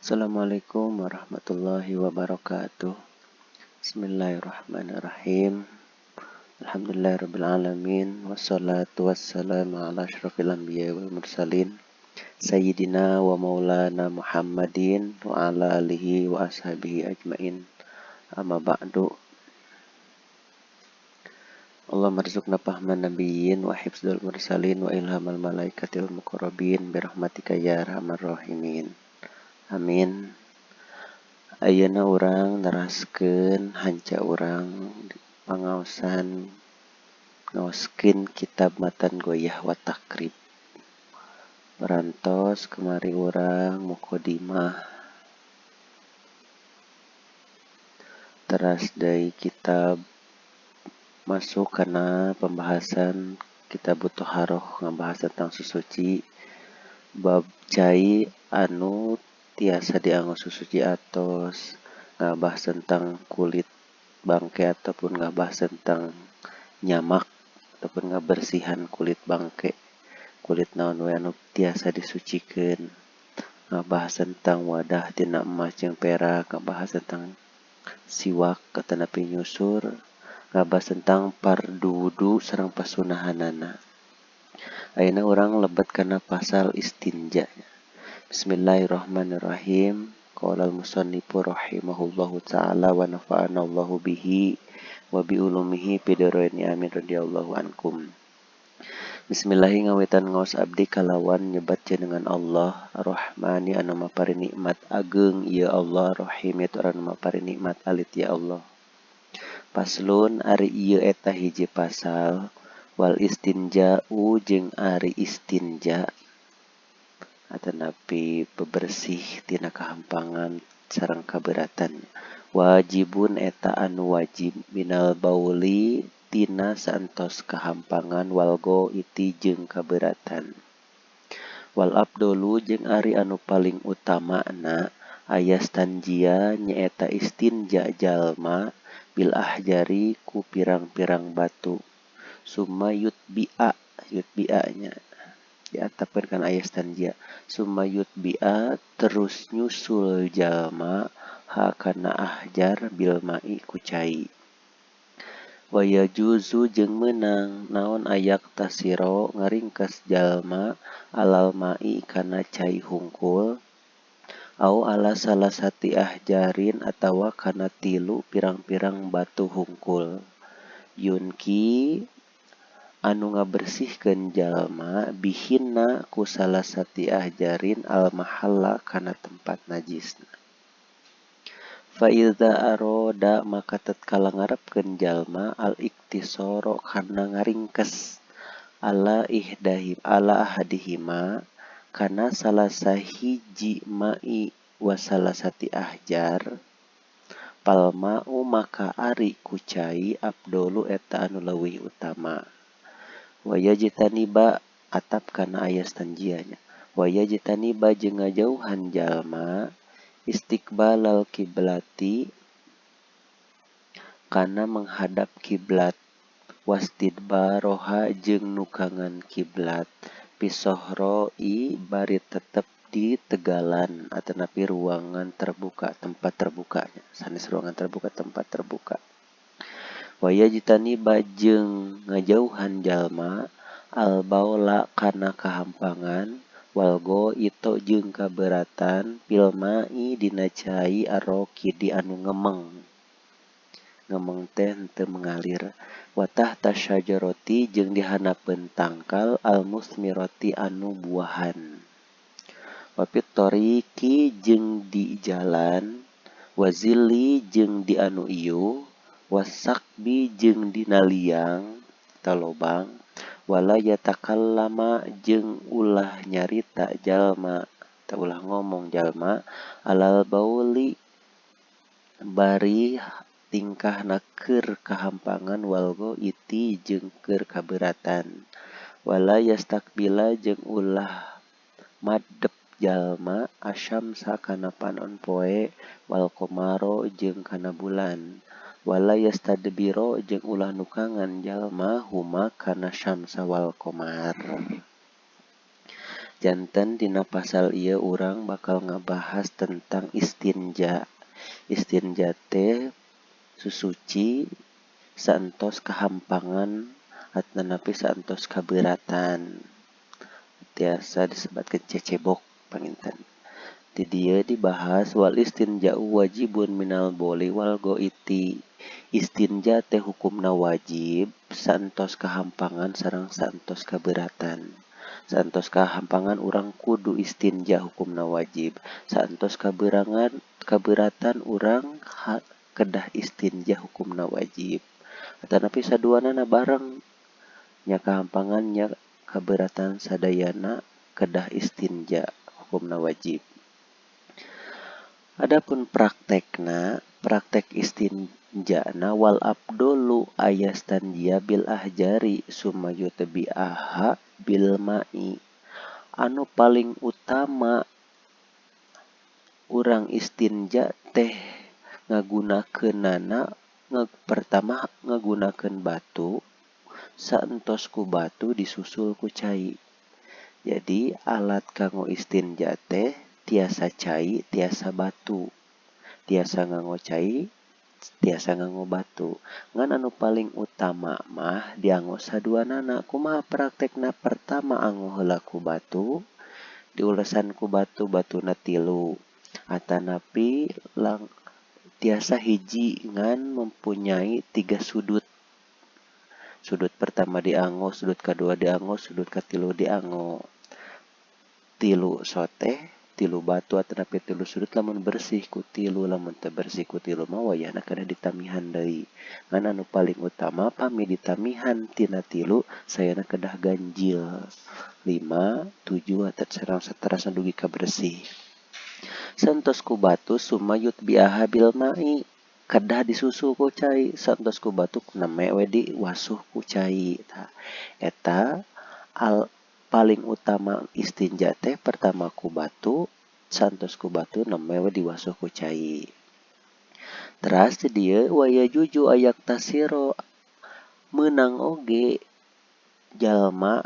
Assalamualaikum warahmatullahi wabarakatuh. Bismillahirrahmanirrahim. Alhamdulillahirrabbilalamin. Wassalatu wassalamu ala asyrafil anbiya wal mursalin. Sayyidina wa maulana Muhammadin wa ala alihi wa ashabihi ajmain. Amma ba'du. Allah marzuqna fahman nabiyyin wa hifdzul mursalin wa ilhamal malaikatil muqarrabin birahmatika ya arhamar rahimin. Amin. Ayeuna urang neraskeun hanca urang pangaosan ngaoskeun kitab Matan Ghoyah wa Takrib. Parantos kemari urang muqaddimah teras deui kitab masuk kana pembahasan kitab Thaharah ngabahas tentang susuci bab cai anu tiasa dianggo susuci atos ngabahas tentang kulit bangke ataupun ngabahas tentang nyamak ataupun ngabersihan kulit bangke kulit naon we anu tiasa disucikeun ngabahas tentang wadah tina emas jeung perak ngabahas tentang siwak katanapi nyusur ngabahas tentang fardu wudu sareng pasunahanana. Ayeuna urang lebet kana pasal istinja. Bismillahirrahmanirrahim. Qala al-musannifu rahimahullahu ta'ala wa nafa'ana Allahu bihi wa bi ulumihi bidaraini amin radhiyallahu ankum. Bismillahi ngawetan ngaos abdi kalawan nyebat jenengan Allah Ar-Rahmani anu mapari nikmat ageung ieu Allah Rahim itu anu mapari nikmat alit ya Allah. Paslun ari ieu eta hiji pasal wal istinja'u jeung ari istinja atanapi bebersih tina kahampangan sareng kaberatan. Wajibun eta anu wajib minal bauli tina saentos kahampangan walgo iti jeung kaberatan. Wal abdolu jeung ari anu paling utamana ayas tanjia nyaeta istinja jalma bil ahjari ku pirang-pirang batu. Summa yutbi'a nya diatapkeun kana ayas tanjia. Summa yutbi'a terus nyusul jalma ha kana ahjar bil ma'i ku cai. Wa yajuzu jeung meunang naon ayak tasiro ngaringkes jalma alal ma'i kana cai hungkul au ala salasati ahjarin atawa kana tilu pirang-pirang batu hungkul. Yunki anu ngabersihkeun jalma bihinna ku salasati ahjarin al mahalla kana tempat najisna. Fa idza aroda maka tatkala ngarepkeun jalma al iktisara kana ngaringkes ala ahadihima kana salah sahiji ma'i wa salasati ahjar palma'u maka ari ku cai abdolu eta anu leuwih utama. Wa yajtaniba atap kana ayas tanjianya. Wa yajtaniba jeung ngajauhan jalma istiqbalal kiblati kana menghadap kiblat wastidbaroha jeung nukangan kiblat pisohroi bari tetep di tegalan atanapi ruangan terbuka tempat terbukanya sanes ruangan terbuka tempat terbuka. Wa yajtaniba jeung ngajauhan jalma al baula kana kahampangan walgo ito jeung kaberatan pilma'i dina cai arokidi anu ngemeng teh henteu mengalir. Wa tahta syajarati jeung di hanapeun tangkal al musmirati anu buahan. Wa fit tariqi jeung di jalan wa zilli jeung di anu ieu wasakbi jeung dina liang talobang wala yatakallama jeung ulah nyarita jalma ta ulah ngomong jalma alal bauli bari tingkahna keur kahampangan walgo iti jeung keur kaberatan wala yastakbila jeung ulah madep jalma asyamsa kana panon poe wal qamaro jeung kana bulan wala yastadbiro jeung ulah nukangan jalma huma kana syamsa wal qamar. Janten dina pasal ieu urang bakal ngabahas tentang istinja. Istinja teh susuci saentos kahampangan atanapi saentos kabeuratan. Tiasa disebatkeun cecebok panginten. Di dieu dibahas wal istinja'u wajibun minal boli wal goiti. Istinja teh hukumna wajib saentos kahampangan sareng saentos kabeuratan. Saentos kahampangan urang kudu istinja hukumna wajib. Saentos kabeuratan urang kedah istinja hukumna wajib. Atanapi saduanana bareng nya kahampangan nya kabeuratan sadayana kedah istinja hukumna wajib. Adapun praktek istinjana wal abdolu ayastanjia bil ahjari summa yutbi'aha bil ma'i. Anu paling utama urang istinja teh ngagunakeunana pertama ngagunakeun batu saentos ku batu disusul ku cai. Jadi alat kanggo istinja teh tiasa cai, tiasa batu. Tiasa nganggo cai, tiasa nganggo batu. Ngan anu paling utama mah dianggo saduanana. Kumaha praktekna? Pertama anggo heula ku batu, diulesan ku batu, batuna 3. Atanapi tiasa hiji ngan mempunyai 3 sudut. Sudut pertama dianggo, sudut kedua dianggo, sudut katilu dianggo. 3 soteh, 3 batu atanapi 3 sudut lamun bersih ku 3, lamun teu bersih ku 3 mah wayahna kada ditamihan deui. Ngan anu paling utama pami ditamihan tina 3 sayana kedah ganjil. 5, 7 atat sareng saterusna dugi ka bersih. Saentos ku batu sumayut biaha bil ma'i. Kedah disusu ku cai, saentos ku batu neme we diwasuh ku cai. Eta paling utama istinja teh pertama ku batu, saentos ku batu neme we diwasuh ku cai. Teras di dieu waya juju ayak tasiro meunang oge jalma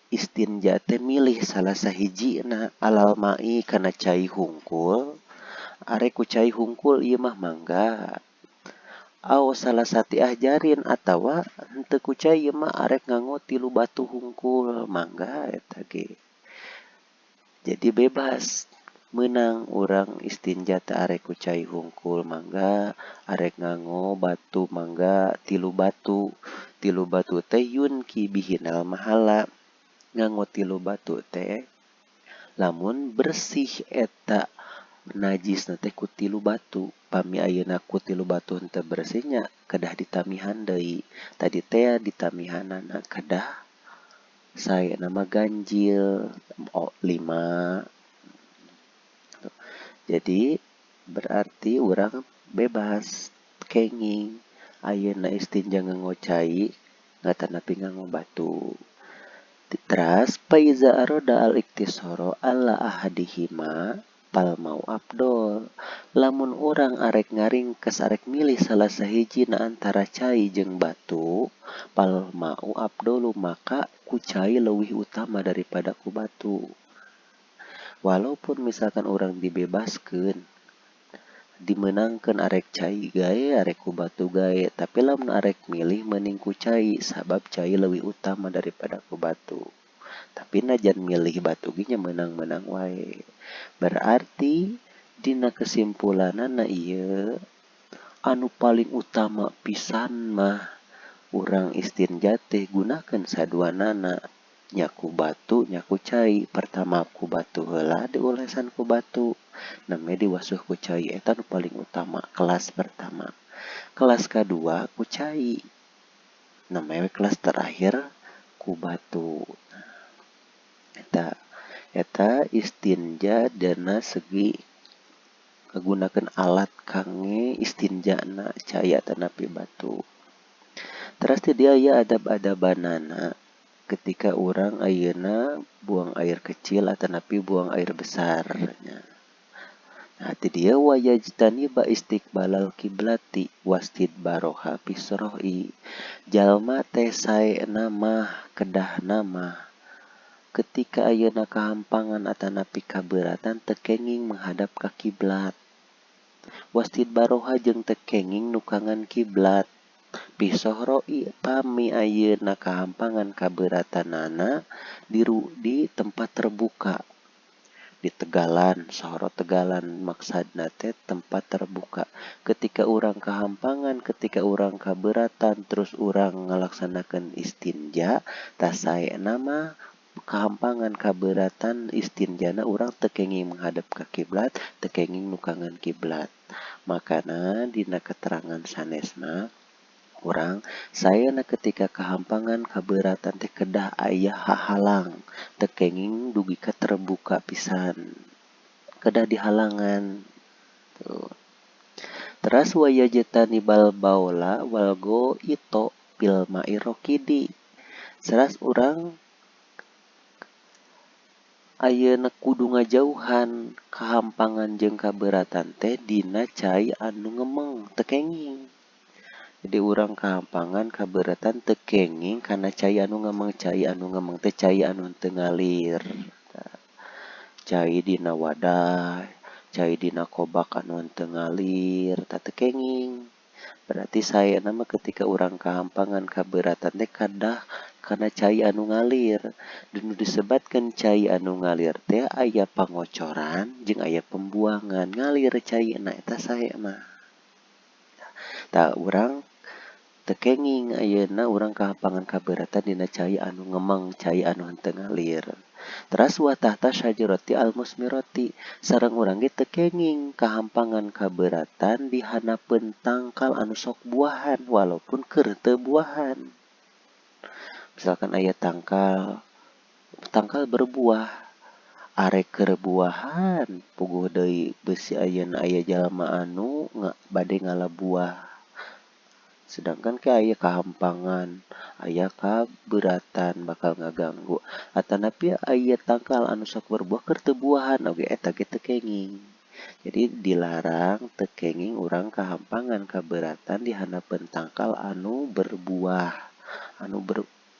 istinja teh milih salah sahijina alal ma'i kana cai hungkul. Are ku cai hungkul ieu mah mangga. Aw salah sati ahjarin atawa henteu ku cai ieu mah arek nganggo 3 batu hungkul mangga eta ge. Jadi bebas meunang urang istinja teh arek ku cai hungkul mangga, arek nganggo batu mangga 3 batu. 3 batu teh yunki bihinal mahala. Nganggo 3 batu teh lamun bersih eta najisna teh ku 3 batu. Pami ayeuna ku 3 batu henteu bersih nya kedah ditamihan deui. Tadi teh ditamihanana kedah saena mah ganjil 5. Jadi berarti urang bebas kenging ayeuna istinja nganggo cai ngatanapi nganggo batu. Teras paiza aroda al iktisoro alla ahadihima pal mau abdol. Lamun urang arek ngaringkes arek milih salah sahijina antara cai jeung batu, pal mau abdolu maka ku cai leuwih utama daripada ku batu. Walaupun misalkan urang dibebaskeun dimenangkeun arek cai gae arek ku batu gae, tapi lamun arek milih mending ku cai sabab cai leuwih utama daripada ku batu. Tapi najan milih batu ge nya meunang-meunang wae. Berarti dina kesimpulanana ieu anu paling utama pisan mah urang istinja teh gunakeun saduanana. Nya ku batu, nya ku cai. Pertama ku batu heula diulesan ku batu. Neme diwasuh ku cai eta nu paling utama kelas pertama. Kelas kedua ku cai. Neme kelas terakhir ku batu. Eta istinja dina segi ngagunakeun alat kangge istinjana cai atanapi batu. Teras ti dia aya adab-adabanana ketika urang ayeuna buang air kecil atanapi buang air besar nya. Nah, ti dieu wayajtaniba istiqbalal kiblati wastidbaroha fisro'i. Jalma teh saena mah kedahna mah ketika ayeuna kahampangan atanapi kabeuratan tekenging menghadap ka kiblat. Wastidbaroha jeung tekenging nukangan kiblat. Bisohroi pami ayeuna kahampangan kabeuratanana di tempat terbuka. Di tegalan, sohro tegalan maksudna teh tempat terbuka. Ketika urang kahampangan, ketika urang kabeuratan, terus urang ngalaksanakeun istinja, tasaena mah kahampangan kabeuratan istinjana urang teu kenging menghadap ka kiblat, teu kenging nukangan kiblat. Makana dina keterangan sanesna urang sayeuna ketika kahampangan kabeuratan teh kedah aya hahalang, teu kenging dugi ka terbuka pisan. Kedah dihalangan. Tuh. Teras wayajtani bal baola walgo ito bil mairokidi. Seras urang ayeuna kudu ngajauhan kahampangan jeung kabeuratan teh dina cai anu ngemeng teu kenging. Jadi urang kahampangan kabeuratan teu kenging kana cai anu ngemeng teh cai anu teu ngalir. Cai dina wadah, cai dina kobak anu teu ngalir, teu kenging. Berarti sayeuna mah ketika urang kahampangan kabeuratan teh kadah kana cai anu ngalir. Dan disebatkeun cai anu ngalir teh aya pangocoran jeung aya pembuangan. Ngalir caina eta sae mah. Tah urang teu kenging ayeuna urang kahampangan kabeuratan dina cai anu ngemeng, cai anu henteu ngalir. Teras wa tahta syajarati al-musmirati, sareng urang ge teu kenging kahampangan kabeuratan di hanapeun tangkal anu sok buahan walaupun keur teu buahan. Misalkan aya tangkal berbuah, are keur buahan puguh deui beusi ayeuna aya jalma anu bade ngalabuah. Sedangkan ke aya kahampangan, aya kabeuratan bakal ngaganggu. Atanapi aya tangkal anu sok berbuah keur teu buahan oge eta ge teu kenging. Jadi dilarang teu kenging urang kahampangan kabeuratan di hanapeun tangkal anu berbuah,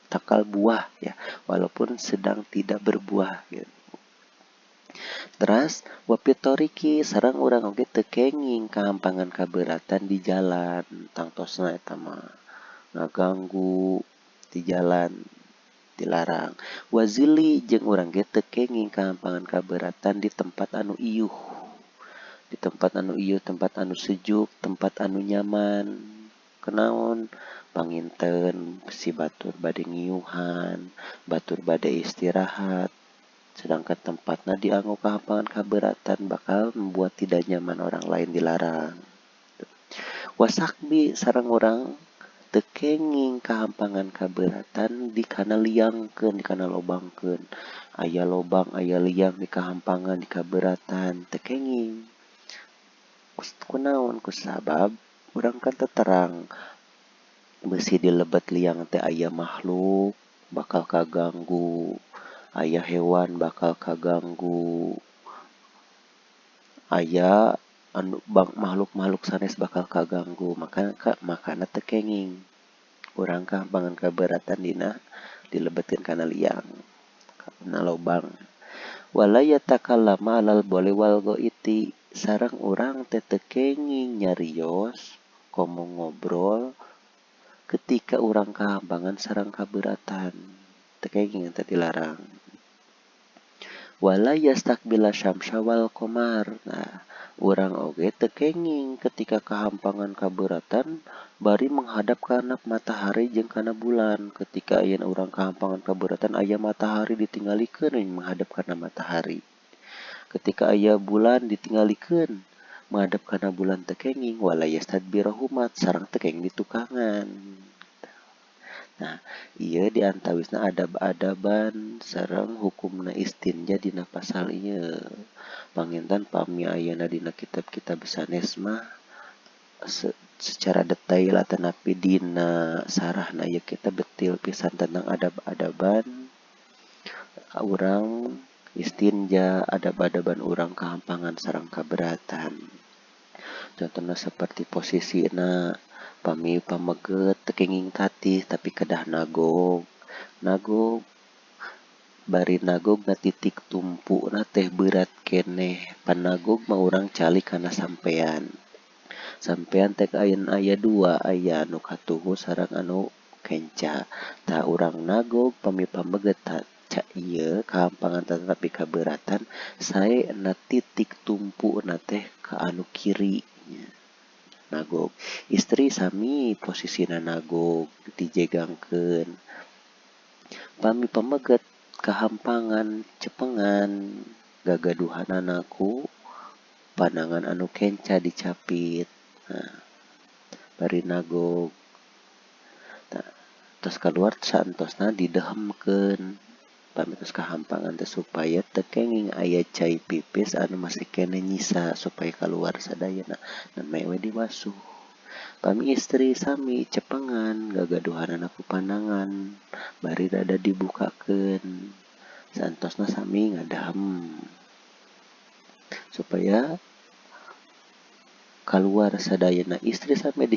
tangkal buah ya, walaupun sedang tidak berbuah gitu. Teras wapitoriki sareng urang oge teu kenging kahampangan kabeuratan di jalan, tangtosna eta mah ngaganggu di jalan dilarang. Wazili jeung urang ge teu kenging kahampangan kabeuratan di tempat anu iuh. Di tempat anu iuh, tempat anu sejuk, tempat anu nyaman. Kenaon? Panginten si batur bade ngiuhan, batur bade istirahat. Sedangkan tempatnya dianggo kahampangan kabeuratan bakal membuat tidak nyaman orang lain dilarang. Wasakbi sareng urang teu kenging kahampangan kabeuratan di kana liangkeun, di kana lobangkeun. Aya lobang, aya liang di kahampangan, di kabeuratan, teu kenging. Kunaon? Kusabab urang kan teu terang beusi di lebet liang teh aya makhluk bakal kaganggu. Aya hewan bakal kaganggu, aya anu makhluk-makhluk sanes bakal kaganggu, makana teu kenging urang kahampangan kabeuratan dina dilebetkeun kana liang, kana lobang. Wala yatakallama alal boli wal goiti, sareng urang teh teu kenging nyarios komo ngobrol ketika urang kahampangan sareng kabeuratan, teu kenging eta dilarang. Wala yastakbila syamsa wal qamar. Nah, urang oge teu kenging ketika kahampangan kabeuratan bari menghadap kana matahari jeung kana bulan. Ketika ayeuna urang kahampangan kabeuratan aya matahari ditinggalikeun menghadap kana matahari. Ketika aya bulan ditinggalikeun menghadap kana bulan teu kenging. Wala yastadbiruhumat sareng teu kenging ditukangan. Nah, ieu diantawisna adab-adaban sareng hukumna istinja dina pasal ieu. Panginten pami ayeuna dina kitab-kitab sanes mah secara detail atanapi dina sarahna ieu kitab detail pisan tentang adab-adaban urang istinja, adab-adaban urang kahampangan sareng kabeuratan. Contohna seperti posisina pami pameget teu kenging tatih tapi kedah nagog bari nagog na titik tumpu na teh berat keneh. Panagog mah urang cali kana sampean. Sampean teh ayeuna aya dua, aya anu katuhu sareng anu kenca. Tah urang nagog pami-pameget ca ieu kahampangan tetapi kabeuratan sae na titik tumpu na teh ka anu kiri nya. Nagog. Istri sami posisina nagog dijegangkeun. Pami pameget kahampangan cepengan gagaduhanana ku panangan anu kenca dicapit. Nah, bari nagog. Tos kaluar saentosna didehemkeun. Pami tos kahampangan teh supaya teu kenging aya cai pipis anu masih keneh nyisa supaya kaluar sadayana. Na mae we diwasuh. Pami istri sami cepengan gagaduhanana ku panangan bari rada dibukakeun. Saentosna sami ngadahem supaya kaluar sadayana. Istri sami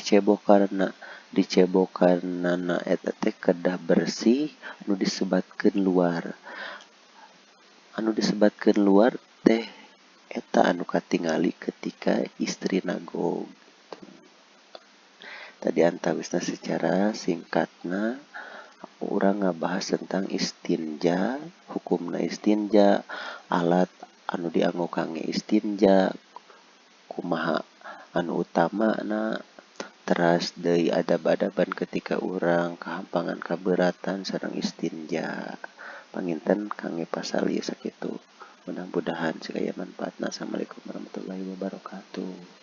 dicebokanana eta teh kedah bersih nu disebatkeun luar. Anu disebatkeun luar teh eta anu katingali ketika istri nagog. Tadi antawisna secara singkatna urang ngabahas tentang istinja, hukumna istinja, alat anu dianggo kangge istinja, kumaha anu utamana, teras deui adab-adaban ketika urang kahampangan kabeuratan sareng istinja. Panginten kangge pasali sakitu. Mudah-mudahan sigaya manfaatna. Assalamualaikum warahmatullahi wabarakatuh.